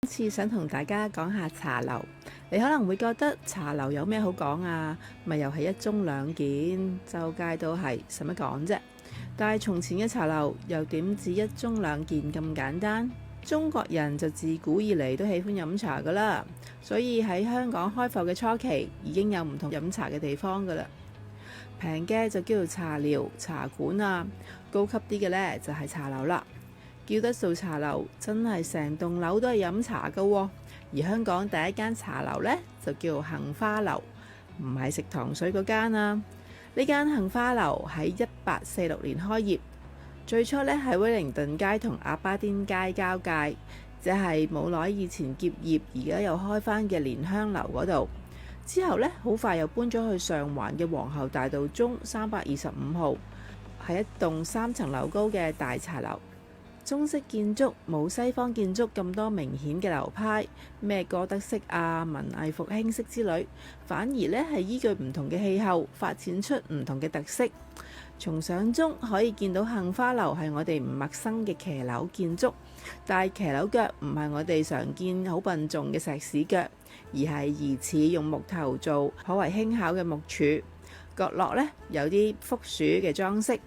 今次想同大家講下茶樓，你可能會覺得茶樓有咩好講啊？咪又係一盅兩件，周街都係，使乜講啫？但係從前嘅茶樓又點止一盅兩件咁簡單？中國人就自古以嚟都喜歡飲茶噶啦，所以喺香港開埠嘅初期已經有唔同飲茶嘅地方噶啦。平嘅就叫做茶寮、茶館啊，高級啲嘅呢就係茶樓啦。叫得做茶樓，真係成棟樓都係飲茶噶喎。而香港第一間茶樓呢，就叫做杏花樓，唔係食糖水嗰間啊。呢間杏花樓喺1846年開業，最初呢喺威靈頓街同鴨巴甸街交界，即係冇耐以前結業，而家又開返嘅蓮香樓嗰度。之後呢，好快又搬咗去上環嘅皇后大道中325號，係一棟3層樓高嘅大茶樓。中式建築冇西方建築咁多明顯嘅流派，咩哥德式啊、文藝復興式之類，反而呢係依據唔同嘅氣候發展出唔同嘅特色。從相中可以見到杏花樓係我哋唔陌生嘅騎樓建築，但係騎樓腳唔係我哋常見好笨重嘅石屎腳，而係疑似用木頭做，頗為輕巧嘅木柱。角落呢有啲福鼠嘅裝飾。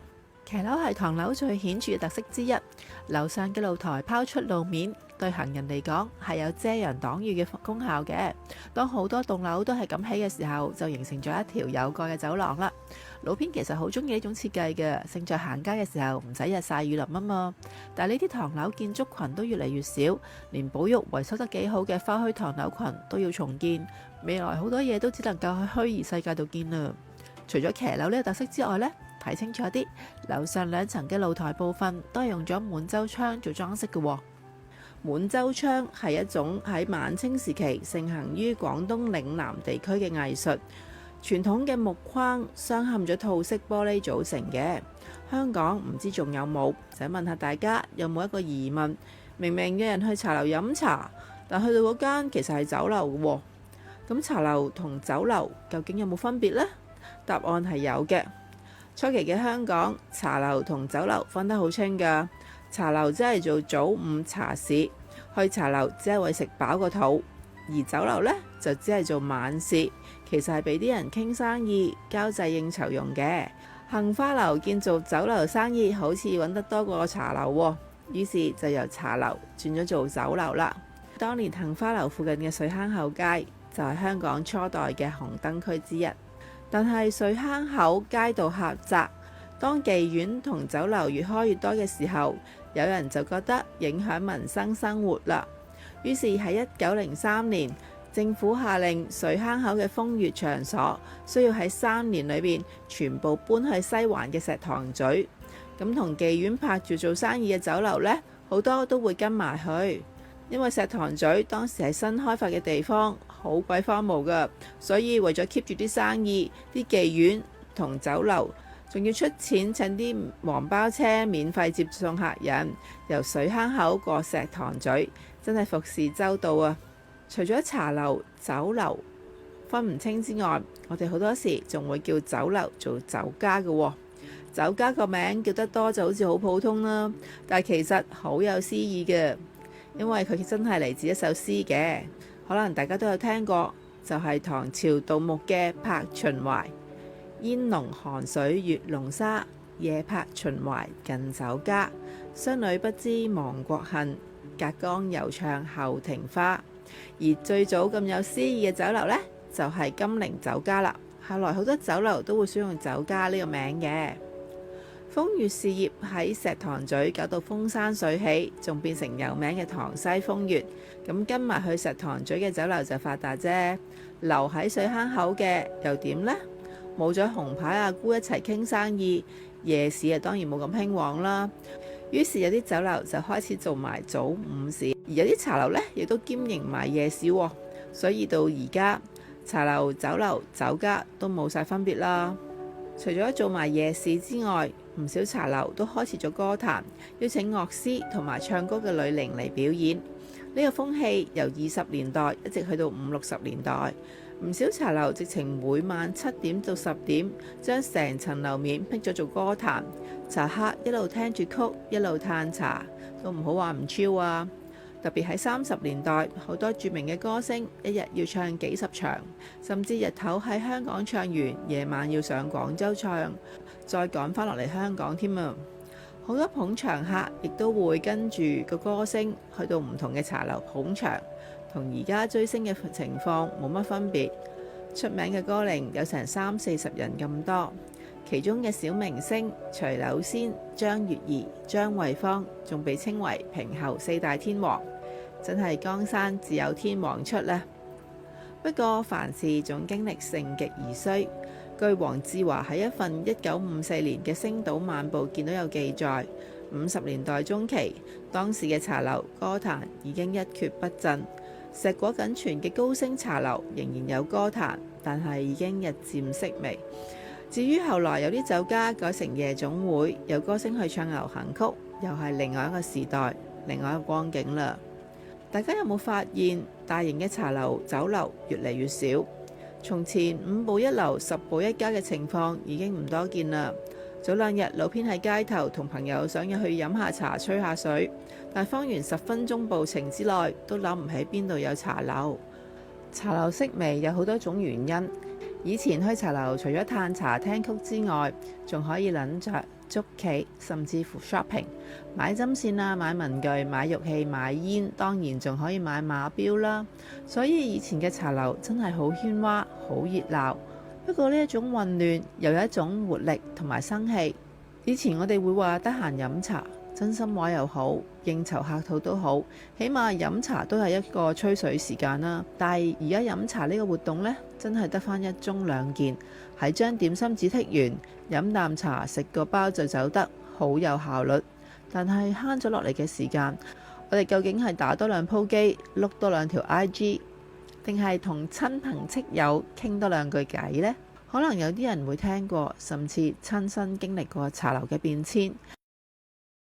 騎樓係唐樓最顯著嘅特色之一，樓上嘅露台拋出路面，對行人嚟講係有遮陽擋雨嘅功效嘅。當好多棟樓都係咁起嘅時候，就形成咗一條有蓋嘅走廊啦。老編其實好中意呢種設計嘅，勝在行街嘅時候唔使日曬雨淋啊嘛。但係呢啲唐樓建築群都越嚟越少，連保育維修得幾好嘅花墟唐樓群都要重建，未來好多嘢都只能夠喺虛擬世界度見啦。除咗騎樓呢個特色之外呢，睇清楚啲，樓上2層嘅露台部分都係用咗滿洲窗做裝飾嘅。滿洲窗係一種喺晚清時期盛行於廣東嶺南地區嘅藝術，傳統嘅木框鑲嵌咗套式玻璃組成嘅。香港唔知仲有冇？想問下大家有冇一個疑問？明明有人去茶樓飲茶，但去到嗰間其實係酒樓嘅。咁茶樓同酒樓究竟有冇分別呢？答案係有嘅。初期嘅香港，茶樓同酒樓分得好清㗎。茶樓只係做早午茶市，去茶樓只係為食飽個肚；而酒樓呢，就只係做晚市，其實係俾啲人傾生意、交際應酬用嘅。杏花樓見做酒樓生意好似揾得多過茶樓喎，於是就由茶樓轉咗做酒樓啦。當年杏花樓附近嘅水坑口街就係香港初代嘅紅燈區之一。但係水坑口街道狹窄，當妓院同酒樓越開越多嘅時候，有人就覺得影響民生生活啦。於是喺1903年，政府下令水坑口嘅風月場所需要喺3年裏邊全部搬去西環嘅石塘咀。咁同妓院拍住做生意嘅酒樓呢，好多都會跟埋去。因為石塘咀當時係新開發嘅地方，好鬼荒蕪㗎，所以為咗 keep 住啲生意，啲妓院同酒樓仲要出錢請啲黃包車免費接送客人，由水坑口過石塘咀，真係服侍周到啊！除咗茶樓、酒樓分唔清之外，我哋好多時仲會叫酒樓做酒家嘅喎。酒家個名叫得多就好似好普通啦，但係其實好有詩意嘅。因為佢真係嚟自一首詩嘅，可能大家都有聽過，就係唐朝杜牧嘅《泊秦淮》。煙籠寒水月籠沙，夜泊秦淮近酒家。商女不知亡國恨，隔江猶唱後庭花。而最早咁有詩意嘅酒樓呢，就係金陵酒家啦。後來好多酒樓都會選用酒家呢個名嘅。風月事業喺石塘咀搞到風生水起，仲變成有名嘅塘西風月。咁跟埋去石塘咀嘅酒樓就發達啫，留喺水坑口嘅又點呢？冇咗紅牌阿姑一齊傾生意，夜市啊當然冇咁興旺啦。於是有啲酒樓就開始做埋早午市，而有啲茶樓呢亦都兼營埋夜市喎。所以到而家茶樓、酒樓、酒家都冇晒分別啦。除咗做埋夜市之外，唔少茶樓都開設咗歌壇，邀請樂師同埋唱歌嘅女伶嚟表演。呢個風氣由20年代一直去到50、60年代，唔少茶樓直情每晚7點到10點，將成層樓面辟咗做歌壇，茶客一路聽住曲，一路嘆茶，都唔好話唔超啊！特別喺30年代，好多著名嘅歌星一日要唱幾十場，甚至日頭喺香港唱完，夜晚要上廣州唱，再趕返落嚟香港添啊！好多捧場客亦都會跟住個歌星去到唔同嘅茶樓捧場，同而家追星嘅情況冇乜分別。出名嘅歌伶有成30-40人咁多，其中嘅小明星徐柳仙、張月兒、張惠芳仲被稱為平喉4大天王，真係江山自有天王出啦。不過凡事總經歷盛極而衰，據黃志華喺一份1954年嘅《星島晚報》見到有記載，50年代中期當時嘅茶樓歌壇已經一蹶不振。碩果僅存嘅高升茶樓仍然有歌壇，但係已經日漸式微。至於後來有啲酒家改成夜總會，有歌星去唱流行曲，又係另外一個時代，另外一個光景啦。大家有冇發現大型嘅茶樓酒樓越嚟越少？從前5步一樓10步一家嘅情況已經唔多見啦。早2日路邊喺街頭同朋友想入去飲下茶吹下水，但方圓10分鐘步程之內都諗唔起邊度有茶樓。茶樓式微有好多種原因。以前去茶樓除咗嘆茶聽曲之外，仲可以諗着捉棋，甚至乎 shopping， 買針線啊，買文具，買玉器，買煙，當然仲可以買馬錶啦。所以以前嘅茶樓真係好喧嘩，好熱鬧。不過呢一種混亂又有一種活力同埋生氣。以前我哋會話得閒飲茶，真心話又好，應酬客套都好，起碼飲茶都係一個吹水時間啦。但係而家飲茶呢個活動呢，真係得返1盅2件，喺張點心紙剔完，飲啖茶食個包就走得，好有效率。但係慳咗落嚟嘅時間，我哋究竟係打多2鋪機，碌多2條 IG，定係同親朋戚友傾多2句偈呢？可能有啲人會聽過，甚至親身經歷過茶樓嘅變遷。